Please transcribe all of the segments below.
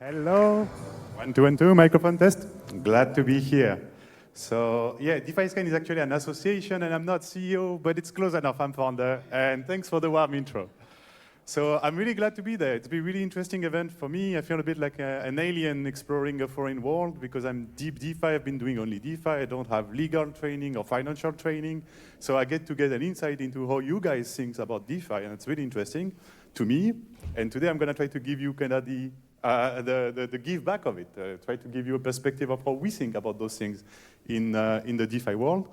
Hello. 1, 2, and 2, microphone test. Glad to be here. So yeah, DeFiScan is actually an association and I'm not CEO, but it's close enough, I'm founder. And thanks for the warm intro. So I'm really glad to be there. It's been a really interesting event for me. I feel a bit like an alien exploring a foreign world because I'm deep DeFi. I've been doing only DeFi. I don't have legal training or financial training. So I get to get an insight into how you guys think about DeFi, and it's really interesting to me. And today I'm going to try to give you kind of the give back of it, try to give you a perspective of how we think about those things in the DeFi world.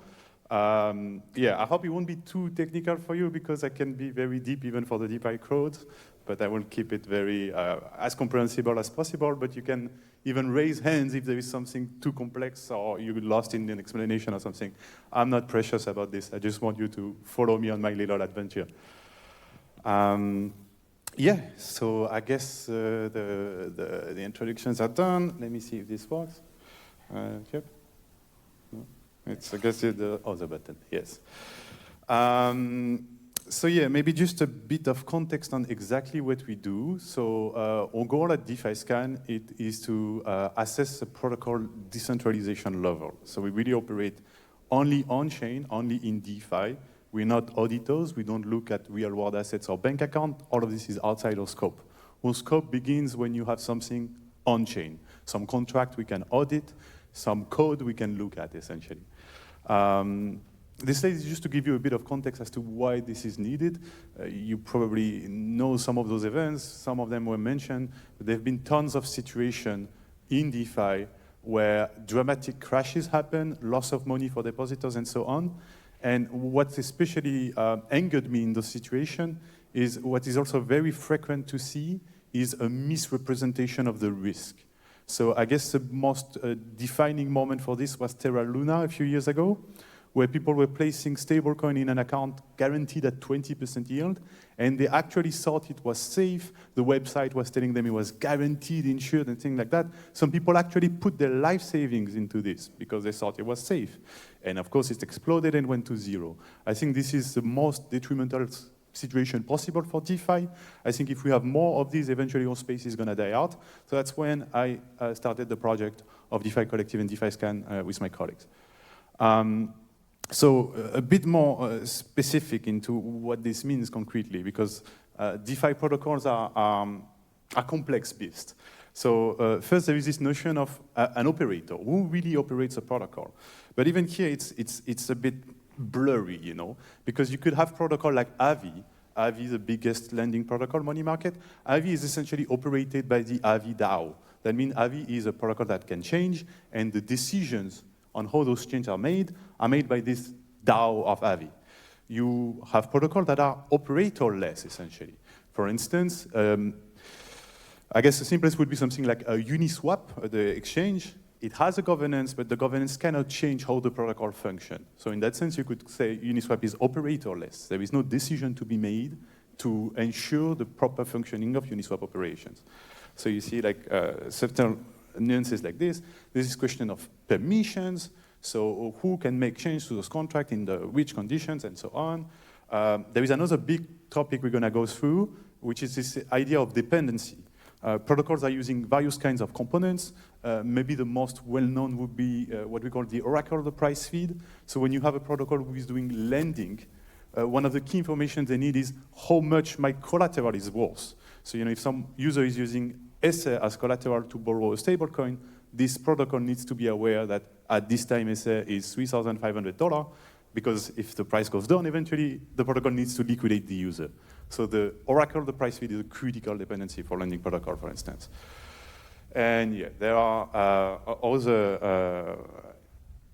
Yeah, I hope it won't be too technical for you because I can be very deep even for the DeFi crowd, but I will keep it very as comprehensible as possible, but you can even raise hands if there is something too complex or you're lost in an explanation or something. I'm not precious about this. I just want you to follow me on my little adventure. Yeah, so I guess the introductions are done. Let me see if this works. Yep. No? It's, I guess, the other button, yes. So yeah, maybe just a bit of context on exactly what we do. So our goal at DeFiScan is to assess the protocol decentralization level. So we really operate only on-chain, only in DeFi. We're not auditors. We don't look at real-world assets or bank account. All of this is outside our scope. Our scope begins when you have something on-chain. Some contract we can audit, some code we can look at, essentially. This slide is just to give you a bit of context as to why this is needed. You probably know some of those events. Some of them were mentioned. But there have been tons of situations in DeFi where dramatic crashes happen, loss of money for depositors, and so on. And what especially angered me in those situations is what is also very frequent to see is a misrepresentation of the risk. So I guess the most defining moment for this was Terra Luna a few years ago, where people were placing stablecoin in an account guaranteed at 20% yield, and they actually thought it was safe. The website was telling them it was guaranteed, insured, and things like that. Some people actually put their life savings into this because they thought it was safe. And of course, it exploded and went to zero. I think this is the most detrimental situation possible for DeFi. I think if we have more of these, eventually our space is going to die out. So that's when I started the project of DeFi Collective and DeFiScan with my colleagues. So a bit more specific into what this means concretely, because DeFi protocols are complex beasts. So first there is this notion of an operator. Who really operates a protocol? But even here it's a bit blurry, you know, because you could have protocol like Avi. Avi is the biggest lending protocol, money market. Avi is essentially operated by the Avi DAO. That means Avi is a protocol that can change, and the decisions on how those changes are made by this DAO of Avi. You have protocols that are operatorless, essentially. For instance, I guess the simplest would be something like a Uniswap, the exchange. It has a governance, but the governance cannot change how the protocol functions. So in that sense, you could say Uniswap is operatorless. There is no decision to be made to ensure the proper functioning of Uniswap operations. So you see like certain nuances like this. This is question of permissions. So who can make change to those contracts in the which conditions and so on. There is another big topic we're going to go through, which is this idea of dependency. Protocols are using various kinds of components. Maybe the most well-known would be what we call the oracle, the price feed. So when you have a protocol who is doing lending, one of the key information they need is how much my collateral is worth. So you know, if some user is using Ether as collateral to borrow a stablecoin, this protocol needs to be aware that at this time Ether is $3,500, because if the price goes down, eventually the protocol needs to liquidate the user. So the oracle, the price feed, is a critical dependency for lending protocol, for instance. And yeah, there are other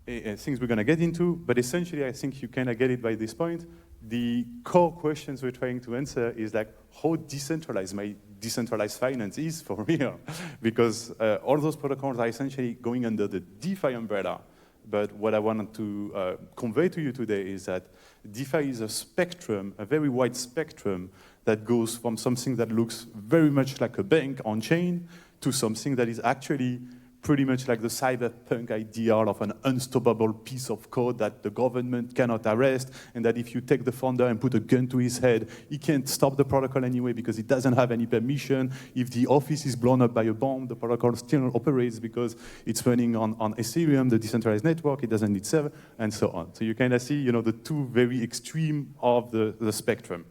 things we're going to get into, but essentially I think you kind of get it by this point. The core questions we're trying to answer is like how decentralized my decentralized finance is for real, because all those protocols are essentially going under the DeFi umbrella. But what I wanted to convey to you today is that DeFi is a spectrum, a very wide spectrum that goes from something that looks very much like a bank on chain to something that is actually pretty much like the cyberpunk ideal of an unstoppable piece of code that the government cannot arrest, and that if you take the founder and put a gun to his head, he can't stop the protocol anyway because it doesn't have any permission. If the office is blown up by a bomb, the protocol still operates because it's running on Ethereum, the decentralized network, it doesn't need server, and so on. So you kind of see, the two very extreme of the spectrum.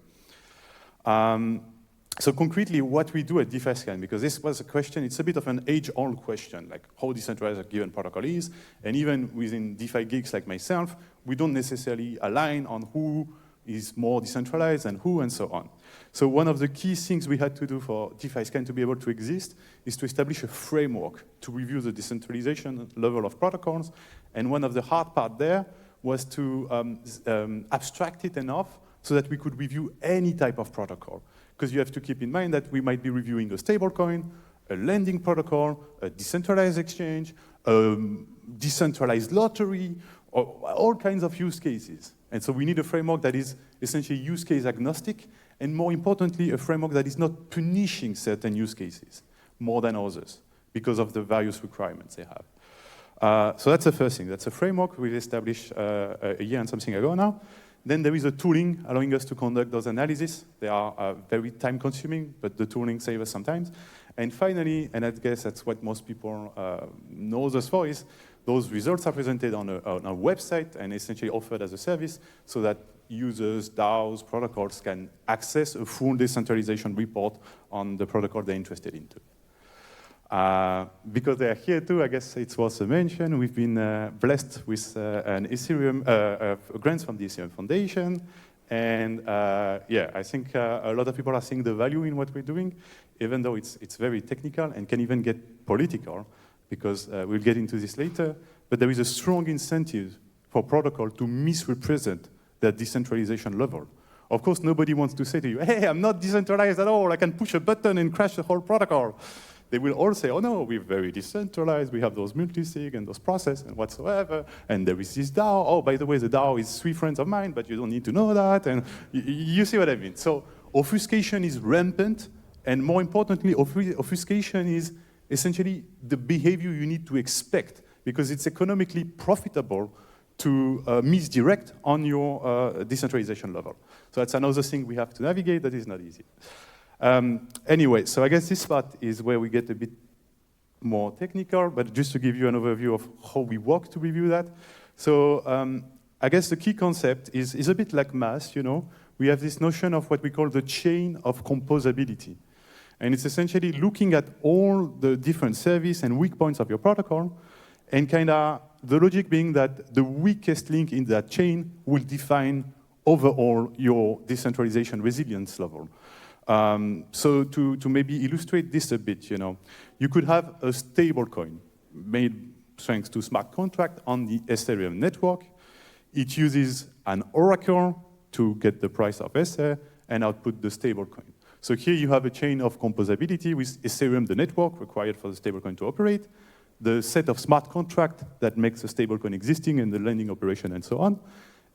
So concretely, what we do at DeFiScan, because this was a question, it's a bit of an age-old question, like how decentralized a given protocol is, and even within DeFi geeks like myself, we don't necessarily align on who is more decentralized and who, and so on. So one of the key things we had to do for DeFiScan to be able to exist is to establish a framework to review the decentralization level of protocols, and one of the hard part there was to abstract it enough so that we could review any type of protocol. Because you have to keep in mind that we might be reviewing a stablecoin, a lending protocol, a decentralized exchange, a decentralized lottery, or all kinds of use cases. And so we need a framework that is essentially use case agnostic, and more importantly, a framework that is not punishing certain use cases more than others because of the various requirements they have. So that's the first thing. That's a framework we established a year and something ago now. Then there is a tooling allowing us to conduct those analyses. They are very time-consuming, but the tooling saves us sometimes. And finally, and I guess that's what most people know us for, is those results are presented on a website and essentially offered as a service so that users, DAOs, protocols can access a full decentralization report on the protocol they're interested in. Because they are here too, I guess it's worth a mention. We've been blessed with an Ethereum grants from the Ethereum Foundation, and yeah, I think a lot of people are seeing the value in what we're doing, even though it's very technical and can even get political, because we'll get into this later. But there is a strong incentive for protocol to misrepresent their decentralization level. Of course, nobody wants to say to you, "Hey, I'm not decentralized at all. I can push a button and crash the whole protocol." They will all say, "Oh no, we're very decentralized. We have those multisig and those process and whatsoever. And there is this DAO. Oh, by the way, the DAO is 3 friends of mine, but you don't need to know that." And you see what I mean? So obfuscation is rampant, and more importantly, obfuscation is essentially the behavior you need to expect, because it's economically profitable to misdirect on your decentralization level. So that's another thing we have to navigate that is not easy. Anyway, so I guess this part is where we get a bit more technical, but just to give you an overview of how we work to review that. So I guess the key concept is a bit like math, We have this notion of what we call the chain of composability. And it's essentially looking at all the different service and weak points of your protocol, and kind of the logic being that the weakest link in that chain will define overall your decentralization resilience level. So to maybe illustrate this a bit, you could have a stablecoin made thanks to smart contract on the Ethereum network. It uses an oracle to get the price of Ether and output the stablecoin. So here you have a chain of composability with Ethereum, the network required for the stablecoin to operate, the set of smart contract that makes the stablecoin existing and the lending operation and so on,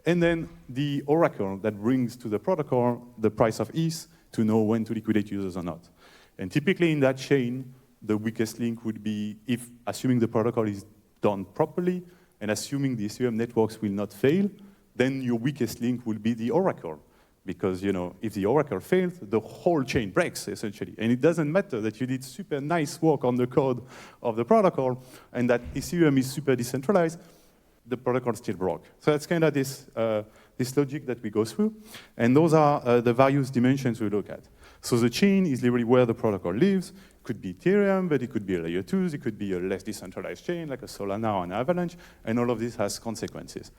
and then the oracle that brings to the protocol the price of ETH to know when to liquidate users or not. And typically in that chain, the weakest link would be, if assuming the protocol is done properly and assuming the Ethereum networks will not fail, then your weakest link will be the oracle. Because if the oracle fails, the whole chain breaks, essentially. And it doesn't matter that you did super nice work on the code of the protocol and that Ethereum is super decentralized, the protocol still broke. So that's kind of this logic that we go through. And those are the various dimensions we look at. So the chain is literally where the protocol lives. It could be Ethereum, but it could be a layer 2, it could be a less decentralized chain, like a Solana or an Avalanche, and all of this has consequences.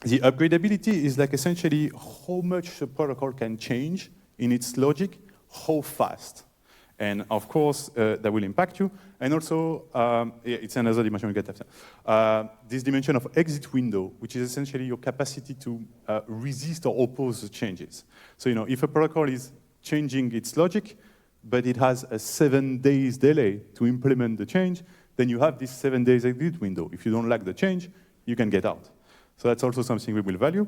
The upgradability is like essentially how much the protocol can change in its logic, how fast. And of course, that will impact you. And also, it's another dimension we get after. This dimension of exit window, which is essentially your capacity to resist or oppose the changes. So, if a protocol is changing its logic, but it has a 7 days delay to implement the change, then you have this 7 days exit window. If you don't like the change, you can get out. So that's also something we will value.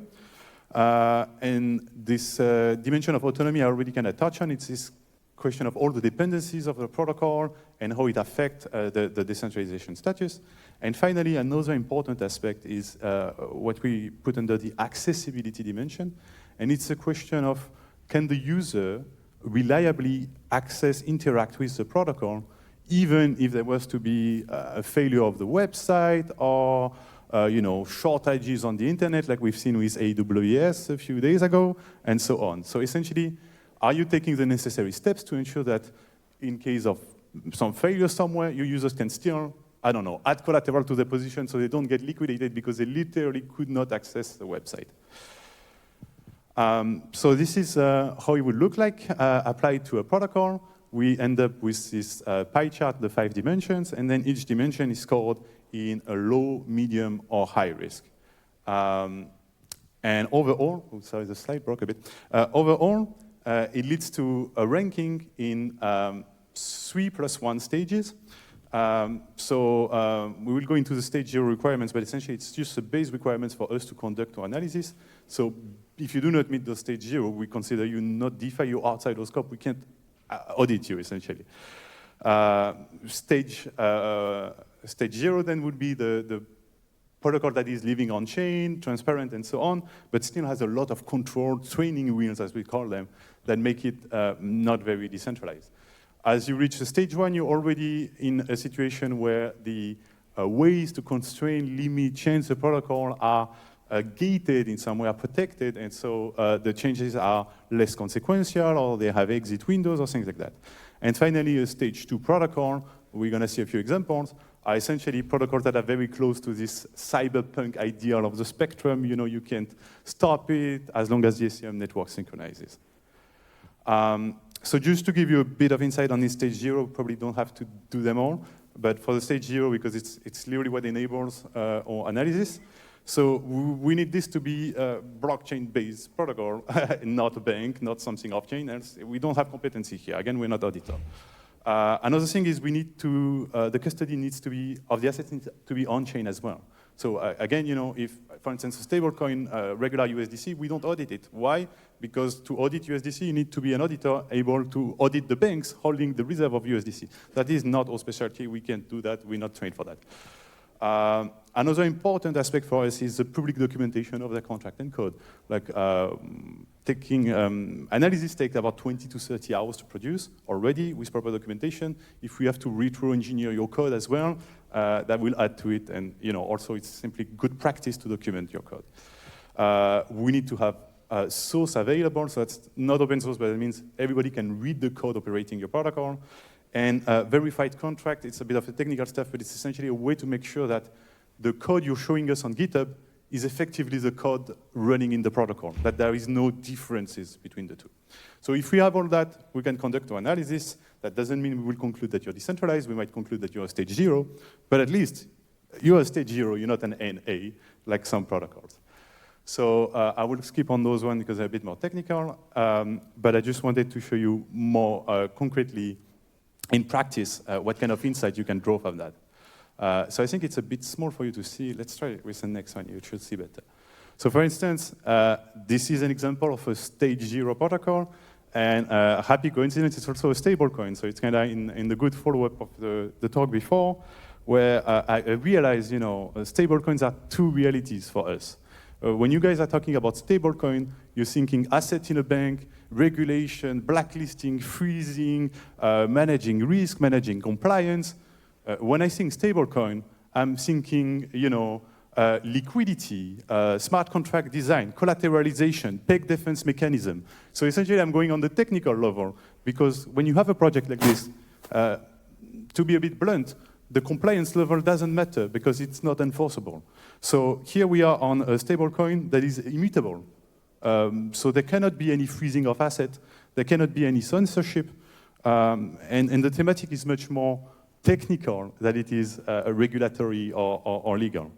And this dimension of autonomy I already kind of touched on. It's this question of all the dependencies of the protocol and how it affects the decentralization status. And finally, another important aspect is what we put under the accessibility dimension. And it's a question of, can the user reliably access, interact with the protocol, even if there was to be a failure of the website or shortages on the internet, like we've seen with AWS a few days ago, and so on. So essentially, are you taking the necessary steps to ensure that in case of some failure somewhere, your users can still, I don't know, add collateral to their position so they don't get liquidated because they literally could not access the website? So this is how it would look like applied to a protocol. We end up with this pie chart, the 5 dimensions, and then each dimension is scored in a low, medium, or high risk. And overall, oh, sorry, the slide broke a bit. Overall, it leads to a ranking in 3+1 stages. We will go into the stage 0 requirements, but essentially it's just the base requirements for us to conduct our analysis. So if you do not meet those stage 0, we consider you not DeFi, you're outside our scope, we can't audit you, essentially. Stage 0 then would be the protocol that is living on chain, transparent, and so on, but still has a lot of controlled training wheels, as we call them, that make it not very decentralized. As you reach the stage 1, you're already in a situation where the ways to constrain, limit, change the protocol are gated in some way, are protected, and so the changes are less consequential, or they have exit windows, or things like that. And finally, a stage 2 protocol, we're going to see a few examples, are essentially protocols that are very close to this cyberpunk ideal of the spectrum. You know, you can't stop it as long as the Ethereum network synchronizes. So just to give you a bit of insight on this stage 0, probably don't have to do them all, but for the stage 0, because it's literally what enables our analysis. So we need this to be a blockchain-based protocol, not a bank, not something off-chain. Else we don't have competency here. Again, we're not auditor. Another thing is we need to, the custody needs to be, of the assets needs to be on-chain as well. So again, you know, if, for instance, a stablecoin, regular USDC, we don't audit it. Why? Because to audit USDC, you need to be an auditor able to audit the banks holding the reserve of USDC. That is not our specialty. We can't do that. We're not trained for that. Another important aspect for us is the public documentation of the contract and code. Like analysis takes about 20 to 30 hours to produce already with proper documentation. If we have to retro-engineer your code as well, that will add to it. And also it's simply good practice to document your code. We need to have source available, so that's not open source, but it means everybody can read the code operating your protocol. And verified contract, it's a bit of a technical stuff, but it's essentially a way to make sure that the code you're showing us on GitHub is effectively the code running in the protocol, that there is no differences between the two. So if we have all that, we can conduct our analysis. That doesn't mean we will conclude that you're decentralized. We might conclude that you're a stage 0, but at least you're a stage 0, you're not an NA, like some protocols. So I will skip on those ones because they're a bit more technical, but I just wanted to show you more concretely in practice what kind of insight you can draw from that. So I think it's a bit small for you to see. Let's try it with the next one. You should see better. So for instance, this is an example of a stage 0 protocol. And happy coincidence, it's also a stablecoin. So it's kind of in the good follow-up of the talk before, where I realized, stablecoins are two realities for us. When you guys are talking about stablecoin, you're thinking asset in a bank, regulation, blacklisting, freezing, managing risk, managing compliance. When I think stablecoin, I'm thinking, liquidity, smart contract design, collateralization, peg defense mechanism. So essentially, I'm going on the technical level because when you have a project like this, to be a bit blunt, the compliance level doesn't matter because it's not enforceable. So here we are on a stablecoin that is immutable. So there cannot be any freezing of assets. There cannot be any censorship. And the thematic is much more technical than it is regulatory or legal.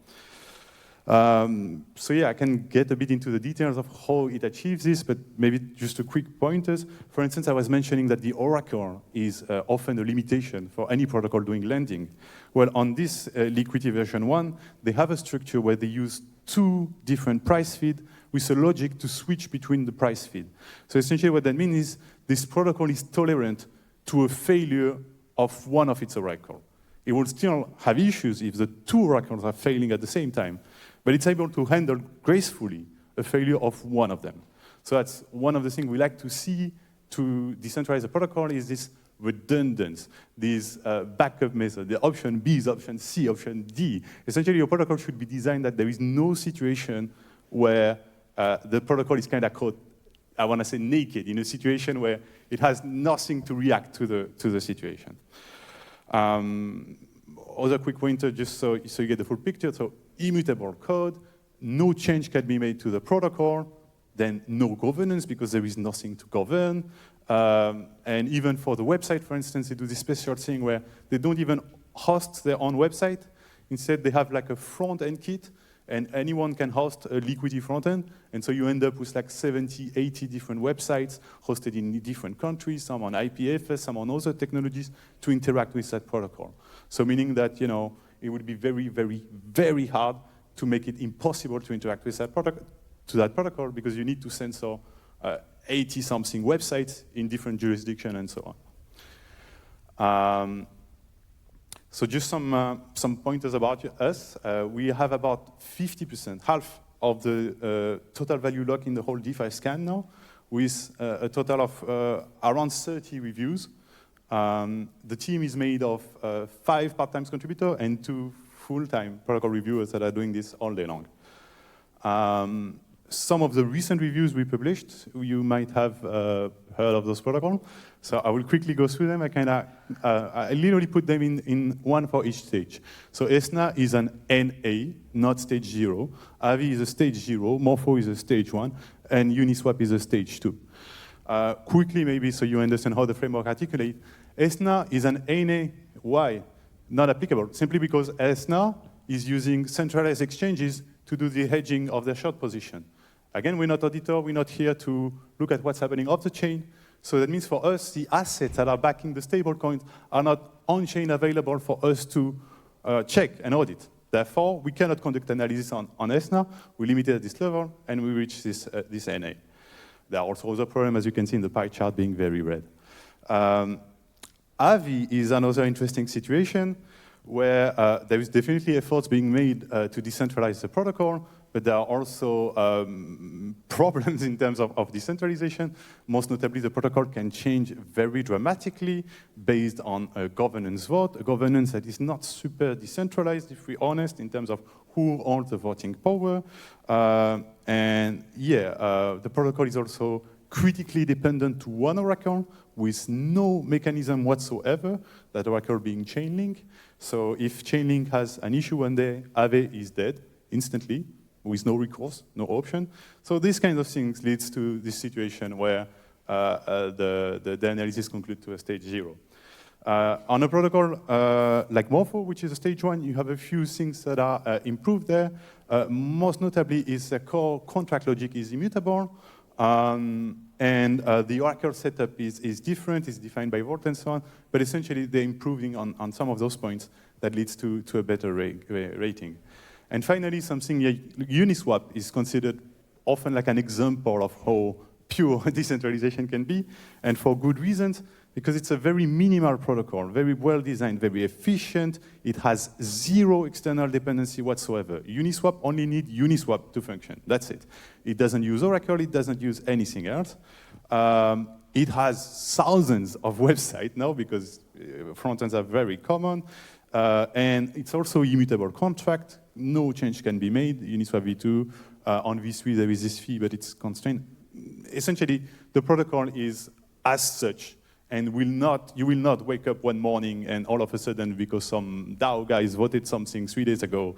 So yeah, I can get a bit into the details of how it achieves this, but maybe just a quick pointers. For instance, I was mentioning that the oracle is often a limitation for any protocol doing lending. Well, on this liquidity version 1, they have a structure where they use 2 different price feeds with a logic to switch between the price feed. So essentially what that means is this protocol is tolerant to a failure of one of its oracles. It will still have issues if the two oracles are failing at the same time, but it's able to handle gracefully a failure of one of them. So that's one of the things we like to see to decentralize the protocol is this redundance, this backup method, the option B is option C, option D. Essentially, your protocol should be designed that there is no situation where the protocol is kind of caught, I want to say naked, in a situation where it has nothing to react to the situation. Other quick pointer, just so you get the full picture. So immutable code, no change can be made to the protocol, then no governance because there is nothing to govern. And even for the website, for instance, they do this special thing where they don't even host their own website. Instead, they have like a front-end kit, and anyone can host a liquidity front-end. And so you end up with like 70, 80 different websites hosted in different countries, some on IPFS, some on other technologies, to interact with that protocol. So meaning that, you know, it would be very, very, very hard to make it impossible to interact with that protocol because you need to censor 80-something websites in different jurisdictions and so on. So just some pointers about us. We have about 50%, half of the total value lock in the whole DeFiScan now, with a total of around 30 reviews. The team is made of 5 part-time contributors and 2 full-time protocol reviewers that are doing this all day long. Some of the recent reviews we published, you might have heard of those protocols. So I will quickly go through them. I literally put them in one for each stage. So Ethena is an NA, not stage 0. Avi is a stage 0. Morpho is a stage 1. And Uniswap is a stage 2. Quickly, maybe, so you understand how the framework articulates. Ethena is an NA. Why? Not applicable. Simply because Ethena is using centralized exchanges to do the hedging of their short position. Again, we're not auditor, we're not here to look at what's happening off the chain. So that means for us, the assets that are backing the stablecoins are not on-chain available for us to check and audit. Therefore, we cannot conduct analysis on Ethena. We limit it at this level, and we reach this NA. There are also other problems, as you can see in the pie chart, being very red. Avi is another interesting situation where there is definitely efforts being made to decentralize the protocol, but there are also problems in terms of decentralization. Most notably, the protocol can change very dramatically based on a governance vote, a governance that is not super decentralized, if we're honest, in terms of who owns the voting power. The protocol is also critically dependent to one oracle with no mechanism whatsoever, that oracle being Chainlink. So if Chainlink has an issue one day, Aave is dead instantly, with no recourse, no option. So these kinds of things leads to this situation where the analysis concludes to a stage 0. On a protocol like Morpho, which is a stage 1, you have a few things that are improved there. Most notably is the core contract logic is immutable. And the oracle setup is different, it's defined by vault and so on, but essentially they're improving on some of those points that leads to a better rating. And finally, something like Uniswap is considered often like an example of how pure decentralization can be, and for good reasons, because it's a very minimal protocol, very well designed, very efficient. It has 0 external dependency whatsoever. Uniswap only needs Uniswap to function. That's it. It doesn't use Oracle. It doesn't use anything else. It has thousands of websites now because front-ends are very common. And it's also immutable contract. No change can be made. Uniswap v2. On v3, there is this fee, but it's constrained. Essentially, the protocol is as such. And you will not wake up one morning and all of a sudden, because some DAO guys voted something 3 days ago,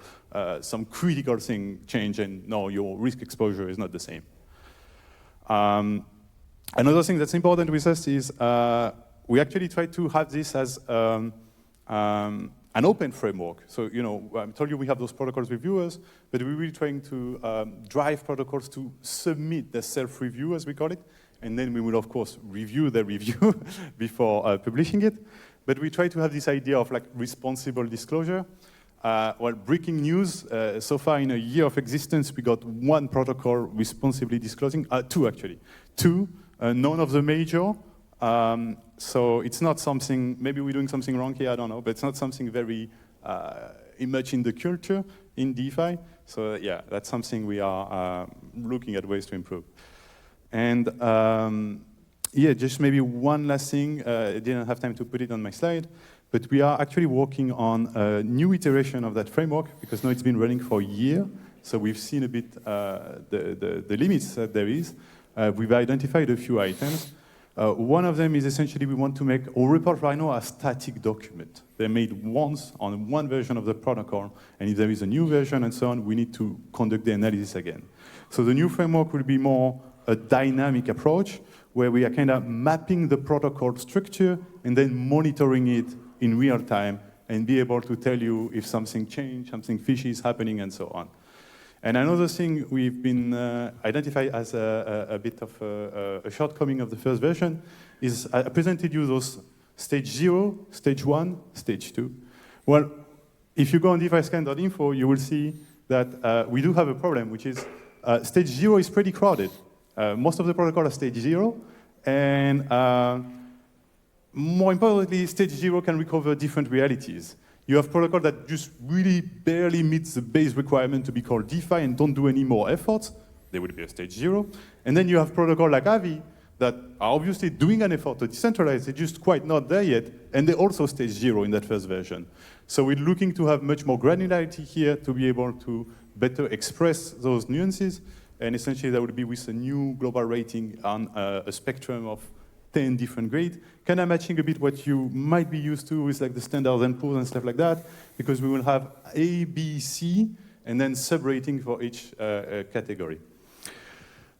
some critical thing changed, and no, your risk exposure is not the same. Another thing that's important with us is we actually try to have this as an open framework. So, you know, I told you we have those protocols reviewers, but we're really trying to drive protocols to submit the self-review, as we call it. And then we will, of course, review the review before publishing it. But we try to have this idea of like responsible disclosure. Well, breaking news, so far in a year of existence, we got 1 protocol responsibly disclosing, 2 actually. 2, none of the major So it's not something, maybe we're doing something wrong here, I don't know, but it's not something very much in the culture in DeFi. So yeah, that's something we are looking at ways to improve. And yeah, just maybe one last thing. I didn't have time to put it on my slide, but we are actually working on a new iteration of that framework because now it's been running for a year. So we've seen a bit the limits that there is. We've identified a few items. One of them is essentially we want to make our report right now a static document. They're made once on one version of the protocol, and if there is a new version and so on, we need to conduct the analysis again. So the new framework will be more a dynamic approach, where we are kind of mapping the protocol structure and then monitoring it in real time and be able to tell you if something changed, something fishy is happening, and so on. And another thing we've been identified as a bit of a shortcoming of the first version is I presented you those stage 0, stage 1, stage 2. Well, if you go on DeFiScan.info, you will see that we do have a problem, which is stage 0 is pretty crowded. Most of the protocol are stage 0, and more importantly, stage 0 can recover different realities. You have protocol that just really barely meets the base requirement to be called DeFi and don't do any more efforts. They would be a stage 0. And then you have protocol like Avi that are obviously doing an effort to decentralize, they're just quite not there yet, and they're also stage 0 in that first version. So we're looking to have much more granularity here to be able to better express those nuances, and essentially that would be with a new global rating on a spectrum of 10 different grades, kind of matching a bit what you might be used to with like the standards and pools and stuff like that, because we will have A, B, C, and then sub-rating for each category.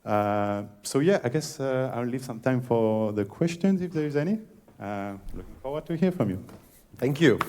So yeah, I guess I'll leave some time for the questions if there is any. Looking forward to hear from you. Thank you.